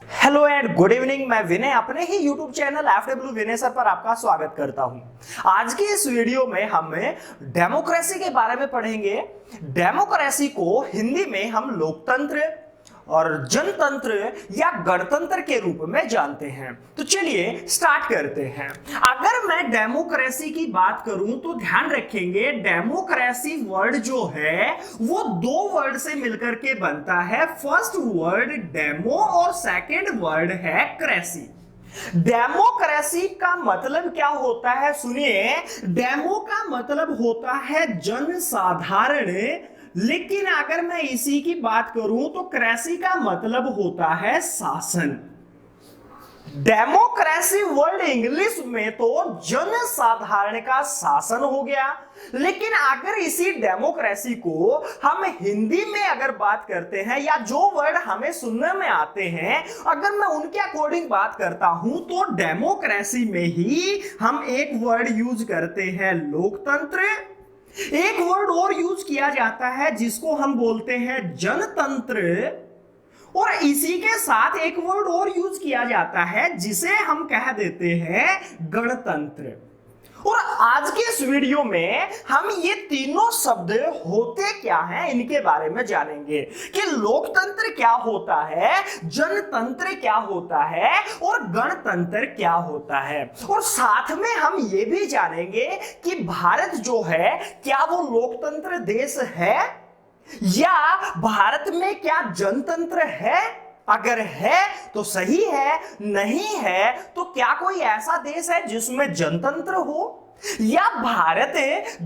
Hello and good evening. मैं विनय अपने ही YouTube channel FW विनय sir पर आपका स्वागत करता हूं। आज की इस वीडियो में हम डेमोक्रेसी के बारे में पढ़ेंगे। डेमोक्रेसी को हिंदी में हम लोकतंत्र और जनतंत्र या गणतंत्र के रूप में जानते हैं। तो चलिए स्टार्ट करते हैं। अगर मैं डेमोक्रेसी की बात करूं तो ध्यान रखेंगे, डेमोक्रेसी वर्ड जो है वो दो वर्ड से मिलकर के बनता है। फर्स्ट वर्ड डेमो और सेकंड वर्ड है क्रेसी। डेमोक्रेसी का मतलब क्या होता है, सुनिए। डेमो का मतलब होता है जनसाधारण, लेकिन अगर मैं इसी की बात करूं तो क्रेसी का मतलब होता है शासन। डेमोक्रेसी वर्ड इंग्लिश में तो जनसाधारण का शासन हो गया, लेकिन अगर इसी डेमोक्रेसी को हम हिंदी में अगर बात करते हैं या जो वर्ड हमें सुनने में आते हैं अगर मैं उनके अकॉर्डिंग बात करता हूं तो डेमोक्रेसी में ही हम एक वर्ड यूज करते हैं लोकतंत्र। एक वर्ड और यूज किया जाता है जिसको हम बोलते हैं जनतंत्र, और इसी के साथ एक वर्ड और यूज किया जाता है जिसे हम कह देते हैं गणतंत्र। और आज के इस वीडियो में हम ये तीनों शब्द होते क्या हैं इनके बारे में जानेंगे कि लोकतंत्र क्या होता है, जनतंत्र क्या होता है और गणतंत्र क्या होता है। और साथ में हम ये भी जानेंगे कि भारत जो है क्या वो लोकतंत्र देश है या भारत में क्या जनतंत्र है। अगर है तो सही है, नहीं है तो क्या कोई ऐसा देश है जिसमें जनतंत्र हो, या भारत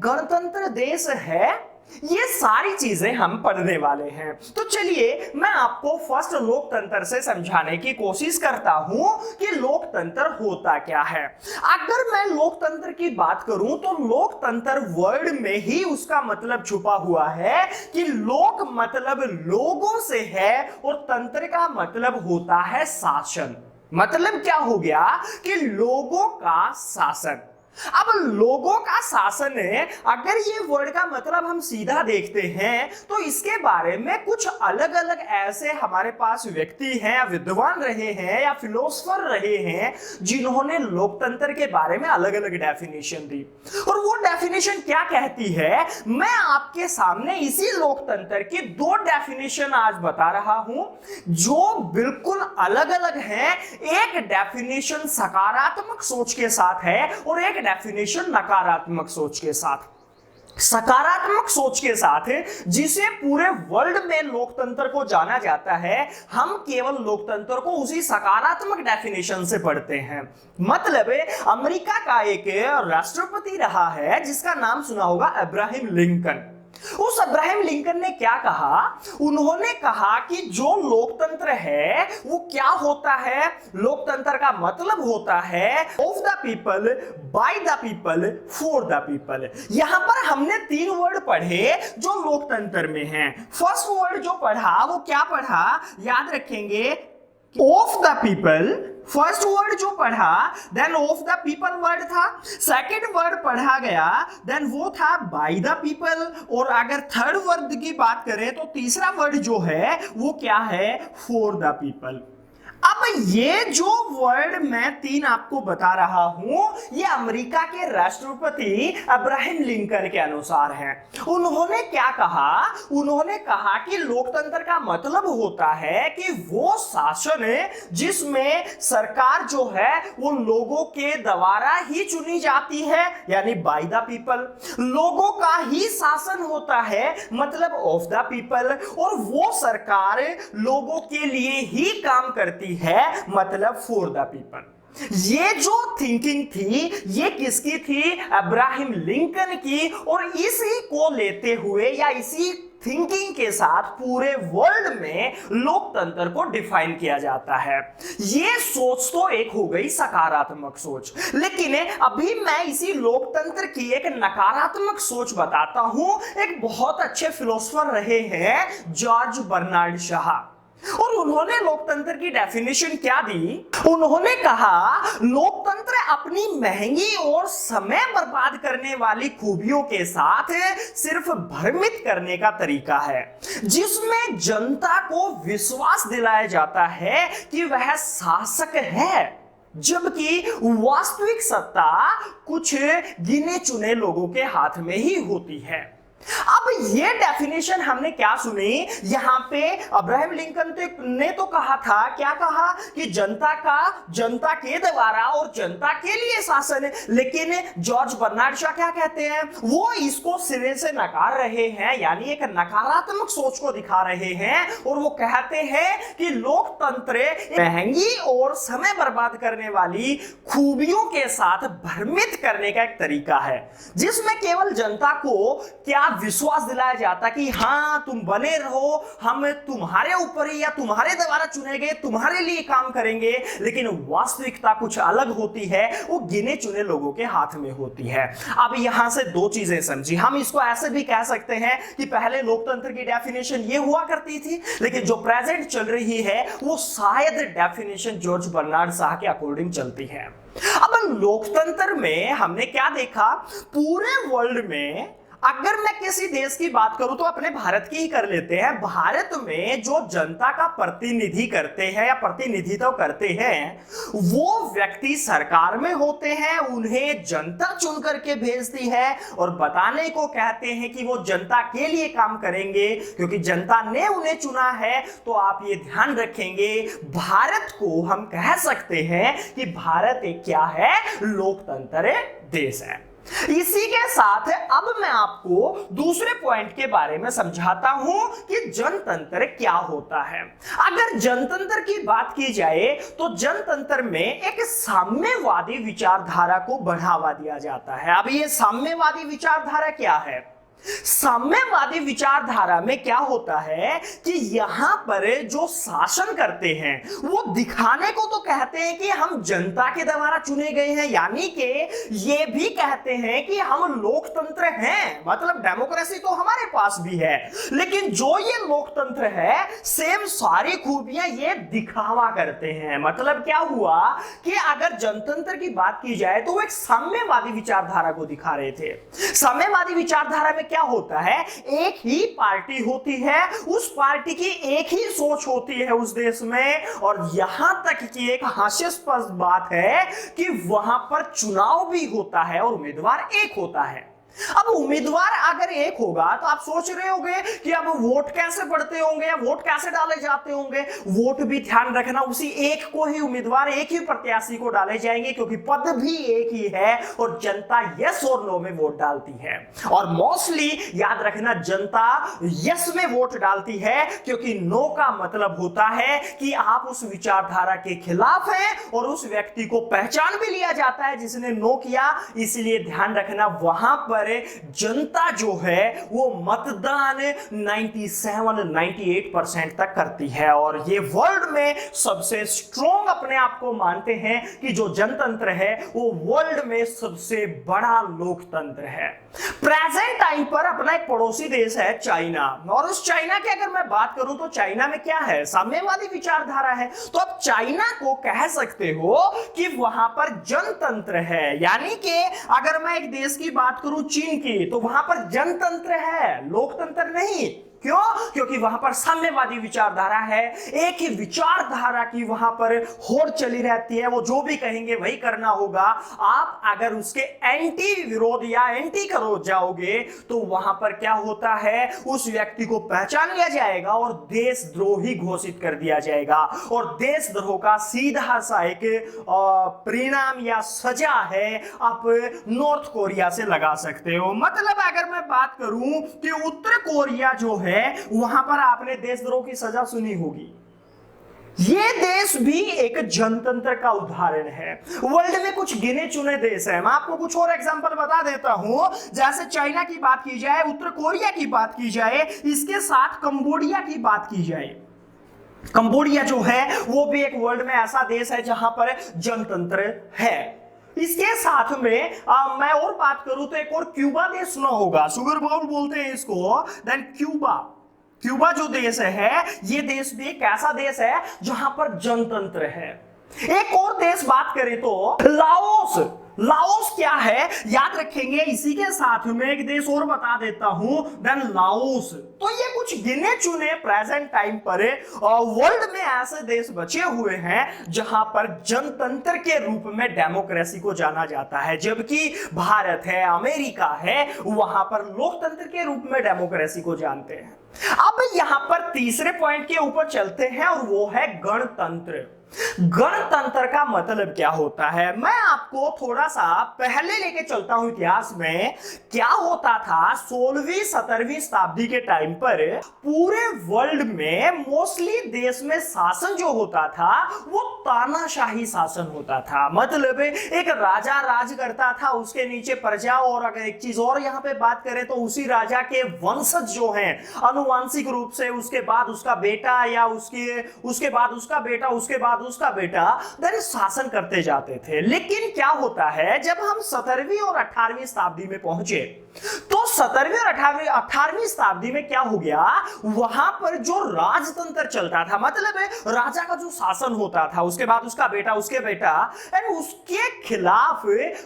गणतंत्र देश है। ये सारी चीजें हम पढ़ने वाले हैं। तो चलिए मैं आपको फर्स्ट लोकतंत्र से समझाने की कोशिश करता हूं कि लोकतंत्र होता क्या है। अगर मैं लोकतंत्र की बात करूं तो लोकतंत्र वर्ड में ही उसका मतलब छुपा हुआ है कि लोक मतलब लोगों से है और तंत्र का मतलब होता है शासन। मतलब क्या हो गया कि लोगों का शासन। अब लोगों का शासन है, अगर ये वर्ड का मतलब हम सीधा देखते हैं तो इसके बारे में कुछ अलग अलग ऐसे हमारे पास व्यक्ति हैं या विद्वान रहे हैं या फिलोसफर रहे हैं जिन्होंने लोकतंत्र के बारे में अलग अलग डेफिनेशन दी। और वो डेफिनेशन क्या कहती है, मैं आपके सामने इसी लोकतंत्र की दो डेफिनेशन आज बता रहा हूं जो बिल्कुल अलग अलग हैं। एक डेफिनेशन सकारात्मक सोच के साथ है और एक डेफिनेशन नकारात्मक सोच के साथ। सकारात्मक सोच के साथ जिसे पूरे वर्ल्ड में लोकतंत्र को जाना जाता है, हम केवल लोकतंत्र को उसी सकारात्मक डेफिनेशन से पढ़ते हैं। मतलब अमेरिका का एक राष्ट्रपति रहा है जिसका नाम सुना होगा अब्राहम लिंकन। उस अब्राहम लिंकन ने क्या कहा, उन्होंने कहा कि जो लोकतंत्र है वो क्या होता है। लोकतंत्र का मतलब होता है of the people, by the people, for the people. यहां पर हमने तीन वर्ड पढ़े जो लोकतंत्र में हैं। फर्स्ट वर्ड जो पढ़ा वो क्या पढ़ा, याद रखेंगे, of the people. First word जो पढ़ा then of the people word था। सेकंड वर्ड पढ़ा गया देन वो था बाय द पीपल। और अगर थर्ड वर्ड की बात करें तो तीसरा वर्ड जो है वो क्या है, फॉर द पीपल। अब ये जो वर्ड मैं तीन आपको बता रहा हूं ये अमेरिका के राष्ट्रपति अब्राहम लिंकन के अनुसार है। उन्होंने क्या कहा, उन्होंने कहा कि लोकतंत्र का मतलब होता है कि वो शासन है जिसमें सरकार जो है वो लोगों के द्वारा ही चुनी जाती है, यानी बाय द पीपल। लोगों का ही शासन होता है मतलब ऑफ द पीपल, और वो सरकार लोगों के लिए ही काम करती है मतलब फॉर द पीपल। ये जो थिंकिंग थी ये किसकी थी, अब्राहम लिंकन की। और इसी को लेते हुए या इसी थिंकिंग के साथ पूरे वर्ल्ड में लोकतंत्र को डिफाइन किया जाता है। ये सोच तो एक हो गई सकारात्मक सोच, लेकिन अभी मैं इसी लोकतंत्र की एक नकारात्मक सोच बताता हूं। एक बहुत अच्छे फिलोसोफर रहे हैं जॉर्ज बर्नार्ड शॉ। और उन्होंने लोकतंत्र की डेफिनेशन क्या दी? उन्होंने कहा लोकतंत्र अपनी महंगी और समय बर्बाद करने वाली खूबियों के साथ सिर्फ भ्रमित करने का तरीका है, जिसमें जनता को विश्वास दिलाया जाता है कि वह शासक है, जबकि वास्तविक सत्ता कुछ गिने चुने लोगों के हाथ में ही होती है। अब ये डेफिनेशन हमने क्या सुनी? यहां पे अब्राहम लिंकन ने तो कहा था, क्या कहा कि जनता के द्वारा और जनता के लिए शासन। लेकिन जॉर्ज बर्नार्ड शॉ क्या कहते हैं? वो इसको सिरे से नकार रहे हैं, यानी एक नकारात्मक सोच को दिखा रहे हैं, और वो कहते हैं कि लोकतंत्र महंगी और समय बर्बाद करने वाली खूबियों के साथ भ्रमित करने का एक तरीका है, जिसमें केवल जनता को क्या विश्वास दिलाया जाता कि हां तुम बने रहो, हम तुम्हारे ऊपर ही या तुम्हारे द्वारा चुने गए तुम्हारे लिए काम करेंगे, लेकिन वास्तविकता कुछ अलग होती है, वो गिने चुने लोगों के हाथ में होती है। अब यहां से दो चीजें समझी। हम इसको ऐसे भी कह सकते हैं कि पहले लोकतंत्र की डेफिनेशन ये हुआ करती थी, लेकिन जो प्रेजेंट चल रही है वो शायद डेफिनेशन जॉर्ज बर्नार्ड शाह के अकॉर्डिंग चलती है। अब लोकतंत्र में हमने क्या देखा? पूरे वर्ल्ड में अगर मैं किसी देश की बात करूं तो अपने भारत की ही कर लेते हैं। भारत में जो जनता का प्रतिनिधि करते हैं या प्रतिनिधित्व करते हैं, वो व्यक्ति सरकार में होते हैं, उन्हें जनता चुन करके भेजती है और बताने को कहते हैं कि वो जनता के लिए काम करेंगे, क्योंकि जनता ने उन्हें चुना है। तो आप ये ध्यान रखेंगे, भारत को हम कह सकते हैं कि भारत एक क्या है? लोकतंत्र देश है। इसी के साथ अब मैं आपको दूसरे पॉइंट के बारे में समझाता हूं कि जनतंत्र क्या होता है। अगर जनतंत्र की बात की जाए तो जनतंत्र में एक साम्यवादी विचारधारा को बढ़ावा दिया जाता है। अब ये साम्यवादी विचारधारा क्या है? साम्यवादी विचारधारा में क्या होता है कि यहां पर जो शासन करते हैं वो दिखाने को तो कहते हैं कि हम जनता के द्वारा चुने गए हैं, यानी कि ये भी कहते हैं कि हम लोकतंत्र हैं, मतलब डेमोक्रेसी तो हमारे पास भी है, लेकिन जो ये लोकतंत्र है सेम सारी खूबियां ये दिखावा करते हैं। मतलब क्या हुआ कि अगर जनतंत्र की बात की जाए तो वो एक साम्यवादी विचारधारा को दिखा रहे थे। साम्यवादी विचारधारा में क्या होता है? एक ही पार्टी होती है, उस पार्टी की एक ही सोच होती है उस देश में, और यहां तक कि एक हास्यास्पद बात है कि वहां पर चुनाव भी होता है और उम्मीदवार एक होता है। अब उम्मीदवार अगर एक होगा तो आप सोच रहे होंगे कि अब वोट कैसे पड़ते होंगे या वोट कैसे डाले जाते होंगे। वोट भी ध्यान रखना, उसी एक को ही उम्मीदवार, एक ही प्रत्याशी को डाले जाएंगे, क्योंकि पद भी एक ही है और जनता यस और नो में वोट डालती है। और मोस्टली याद रखना, जनता यस में वोट डालती है, क्योंकि नो का मतलब होता है कि आप उस विचारधारा के खिलाफ हैं और उस व्यक्ति को पहचान भी लिया जाता है जिसने नो किया। इसलिए ध्यान रखना, वहां पर जनता जो है वो मतदान 97-98% तक करती है, और ये वर्ल्ड में सबसे स्ट्रॉन्ग अपने आप को मानते हैं कि जो जनतंत्र है वो वर्ल्ड में सबसे बड़ा लोकतंत्र है। प्रेजेंट टाइम पर अपना एक पड़ोसी देश है चाइना, और उस चाइना की अगर मैं बात करूं तो चाइना में क्या है? साम्यवादी विचारधारा है। तो अब चाइना को कह सकते हो कि वहां पर जनतंत्र है, यानी कि अगर मैं एक देश की बात करूं चीन की, तो वहां पर जनतंत्र है, लोकतंत्र नहीं। क्यों? क्योंकि वहां पर साम्यवादी विचारधारा है, एक ही विचारधारा की वहां पर होड़ चली रहती है, वो जो भी कहेंगे वही करना होगा। आप अगर उसके एंटी विरोध या एंटी करो जाओगे तो वहां पर क्या होता है? उस व्यक्ति को पहचान लिया जाएगा और देशद्रोही घोषित कर दिया जाएगा, और देशद्रोह का सीधा सा एक परिणाम या सजा है आप नॉर्थ कोरिया से लगा सकते हो। मतलब अगर मैं बात करूं कि उत्तर कोरिया जो है वहां पर आपने देशद्रोह की सजा सुनी होगी। ये देश भी एक जनतंत्र का उदाहरण है। वर्ल्ड में कुछ गिने चुने देश हैं, मैं आपको कुछ और एग्जांपल बता देता हूं। जैसे चाइना की बात की जाए, उत्तर कोरिया की बात की जाए, इसके साथ कंबोडिया की बात की जाए। कंबोडिया जो है वो भी एक वर्ल्ड में ऐसा देश है जहां पर जनतंत्र है। इसके साथ में मैं और बात करूं तो एक और क्यूबा देश सुना होगा, सुगर बाउल बोलते हैं इसको, देन क्यूबा। क्यूबा जो देश है, ये देश भी एक ऐसा देश है जहां पर जनतंत्र है। एक और देश बात करें तो लाओस। लाओस क्या है याद रखेंगे, इसी के साथ में एक देश और बता देता हूं, देन लाओस। तो ये कुछ गिने चुने प्रेजेंट टाइम पर वर्ल्ड में ऐसे देश बचे हुए हैं जहां पर जनतंत्र के रूप में डेमोक्रेसी को जाना जाता है, जबकि भारत है, अमेरिका है, वहां पर लोकतंत्र के रूप में डेमोक्रेसी को जानते हैं। अब यहां पर तीसरे पॉइंट के ऊपर चलते हैं और वो है गणतंत्र। गणतंत्र का मतलब क्या होता है, मैं आपको थोड़ा सा पहले लेके चलता हूं इतिहास में। क्या होता था 16वीं 17वीं शताब्दी के टाइम पर पूरे वर्ल्ड में मोस्टली देश में शासन जो होता था वो तानाशाही शासन होता था। मतलब एक राजा राज करता था, उसके नीचे प्रजा, और अगर एक चीज और यहां पे बात करें तो उसी राजा के वंशज जो हैं अनुवांशिक रूप से, उसके बाद उसका बेटा, या उसके बाद उसका बेटा, उसके बाद उसका बेटा देन शासन करते जाते थे। लेकिन क्या होता है, जब हम 17वीं और 18वीं शताब्दी में पहुंचे तो 17वीं और 18वीं शताब्दी में क्या हो गया, वहां पर जो राजतंत्र चलता था, मतलब राजा का जो शासन होता था, उसके बाद उसका बेटा, उसके बेटा, उसके खिलाफ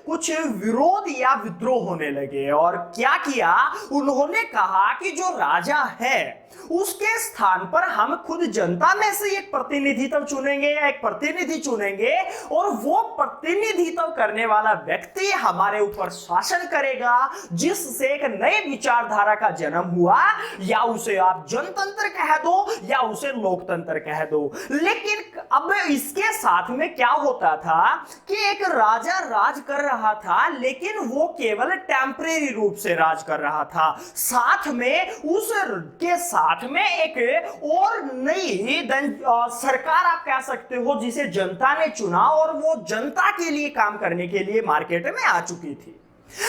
कुछ विरोध या विद्रोह होने लगे। और क्या किया, उन्होंने कहा कि जो राजा है उसके स्थान पर हम खुद जनता में से एक प्रतिनिधित्व चुनेंगे या एक प्रतिनिधि चुनेंगे, और वो प्रतिनिधित्व करने वाला व्यक्ति हमारे ऊपर शासन करेगा, जिससे एक नए विचारधारा का जन्म हुआ। या उसे आप जनतंत्र कह दो या उसे लोकतंत्र कह दो। लेकिन अब इसके साथ में क्या होता था कि एक राजा राज कर रहा था, लेकिन वो केवल टेम्परेरी रूप से राज कर रहा था। साथ में उसके साथ में एक और नई सरकार आप कह सकते हो जिसे जनता ने चुना, और वो जनता के लिए काम करने के लिए मार्केट में आ चुकी थी।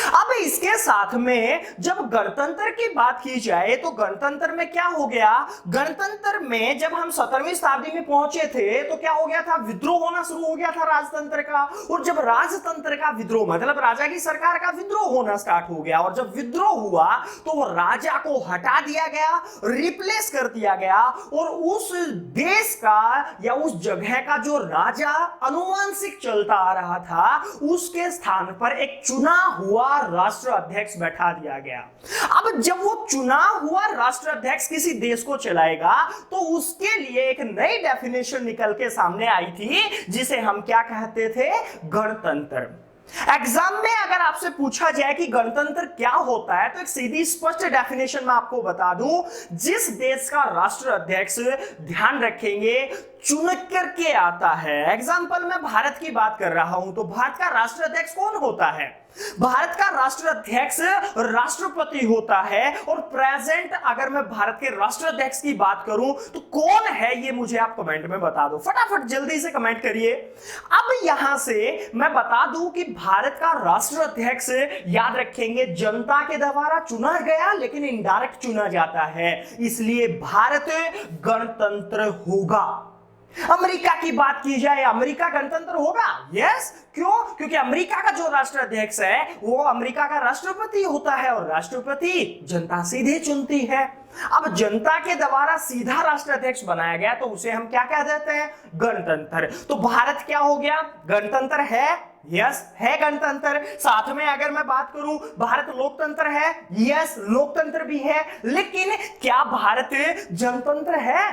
अब इसके साथ में जब गणतंत्र की बात की जाए तो गणतंत्र में क्या हो गया, गणतंत्र में जब हम 17वीं शताब्दी में पहुंचे थे तो क्या हो गया था, विद्रोह होना शुरू हो गया था राजतंत्र का। और जब राजतंत्र का विद्रोह, मतलब राजा की सरकार का विद्रोह होना स्टार्ट हो गया, और जब विद्रोह हुआ तो वो राजा को हटा दिया गया, रिप्लेस कर दिया गया, और उस देश का या उस जगह का जो राजा अनुवांशिक चलता आ रहा था उसके स्थान पर एक चुना हुआ राष्ट्र अध्यक्ष बैठा दिया गया। अब जब वो चुना हुआ राष्ट्र अध्यक्ष किसी देश को चलाएगा तो उसके लिए एक नई डेफिनेशन निकल के सामने आई थी, जिसे हम क्या कहते थे, गणतंत्र। एग्जाम में अगर आपसे पूछा जाए कि गणतंत्र क्या होता है तो एक सीधी स्पष्ट डेफिनेशन मैं आपको बता दूं, जिस देश का राष्ट्र अध्यक्ष, ध्यान रखेंगे, चुन करके आता है। एग्जाम्पल मैं भारत की बात कर रहा हूं तो भारत का राष्ट्र अध्यक्ष कौन होता है, भारत का राष्ट्र अध्यक्ष राष्ट्रपति होता है। और प्रेजेंट अगर मैं भारत के राष्ट्र अध्यक्ष की बात करूं तो कौन है ये मुझे आप कमेंट में बता दो, फटाफट जल्दी से कमेंट करिए। अब यहां से मैं बता दूं कि भारत का राष्ट्र अध्यक्ष, याद रखेंगे, जनता के द्वारा चुना गया लेकिन इनडायरेक्ट चुना जाता है, इसलिए भारत गणतंत्र होगा। अमेरिका की बात की जाए, अमेरिका गणतंत्र होगा, यस। क्यों? क्योंकि अमेरिका का जो राष्ट्र अध्यक्ष है वो अमेरिका का राष्ट्रपति होता है, और राष्ट्रपति जनता सीधे चुनती है। अब जनता के द्वारा सीधा राष्ट्र अध्यक्ष बनाया गया तो उसे हम क्या कह देते हैं, गणतंत्र। तो भारत क्या हो गया, गणतंत्र है, यस है गणतंत्र। साथ में अगर मैं बात करूं भारत लोकतंत्र है, यस लोकतंत्र भी है। लेकिन क्या भारत जनतंत्र है,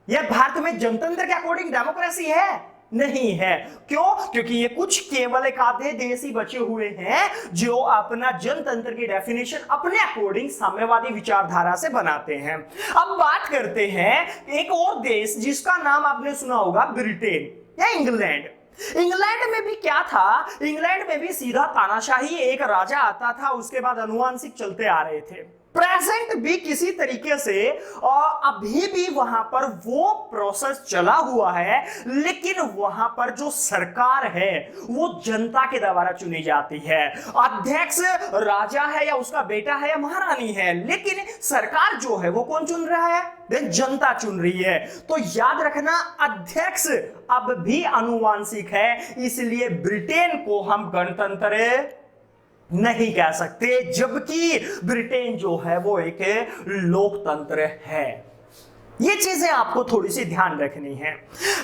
यह भारत में जनतंत्र के अकॉर्डिंग डेमोक्रेसी है, नहीं है। क्यों? क्योंकि ये कुछ केवल एक आधे देश ही बचे हुए हैं जो अपना जनतंत्र की डेफिनेशन अपने अकॉर्डिंग साम्यवादी विचारधारा से बनाते हैं। अब बात करते हैं एक और देश जिसका नाम आपने सुना होगा, ब्रिटेन या इंग्लैंड। इंग्लैंड में भी क्या था, इंग्लैंड में भी सीधा तानाशाही, एक राजा आता था, उसके बाद अनुवांशिक चलते आ रहे थे। प्रेजेंट भी किसी तरीके से और अभी भी वहां पर वो प्रोसेस चला हुआ है, लेकिन वहां पर जो सरकार है वो जनता के द्वारा चुनी जाती है। अध्यक्ष राजा है या उसका बेटा है या महारानी है, लेकिन सरकार जो है वो कौन चुन रहा है, जनता चुन रही है। तो याद रखना, अध्यक्ष अब भी अनुवांशिक है, इसलिए ब्रिटेन को हम गणतंत्र नहीं कह सकते, जबकि ब्रिटेन जो है वो एक लोकतंत्र है। ये चीजें आपको थोड़ी सी ध्यान रखनी है।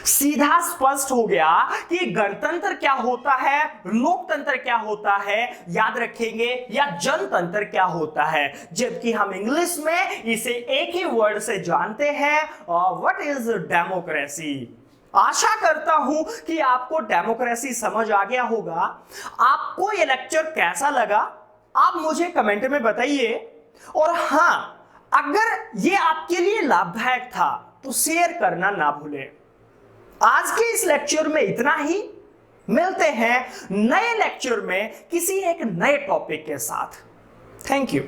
सीधा स्पष्ट हो गया कि गणतंत्र क्या होता है, लोकतंत्र क्या होता है, याद रखेंगे, या जनतंत्र क्या होता है, जबकि हम इंग्लिश में इसे एक ही वर्ड से जानते हैं, व्हाट इज डेमोक्रेसी। आशा करता हूं कि आपको डेमोक्रेसी समझ आ गया होगा। आपको यह लेक्चर कैसा लगा आप मुझे कमेंट में बताइए, और हां, अगर ये आपके लिए लाभदायक था तो शेयर करना ना भूलें। आज के इस लेक्चर में इतना ही। मिलते हैं नए लेक्चर में किसी एक नए टॉपिक के साथ। Thank you.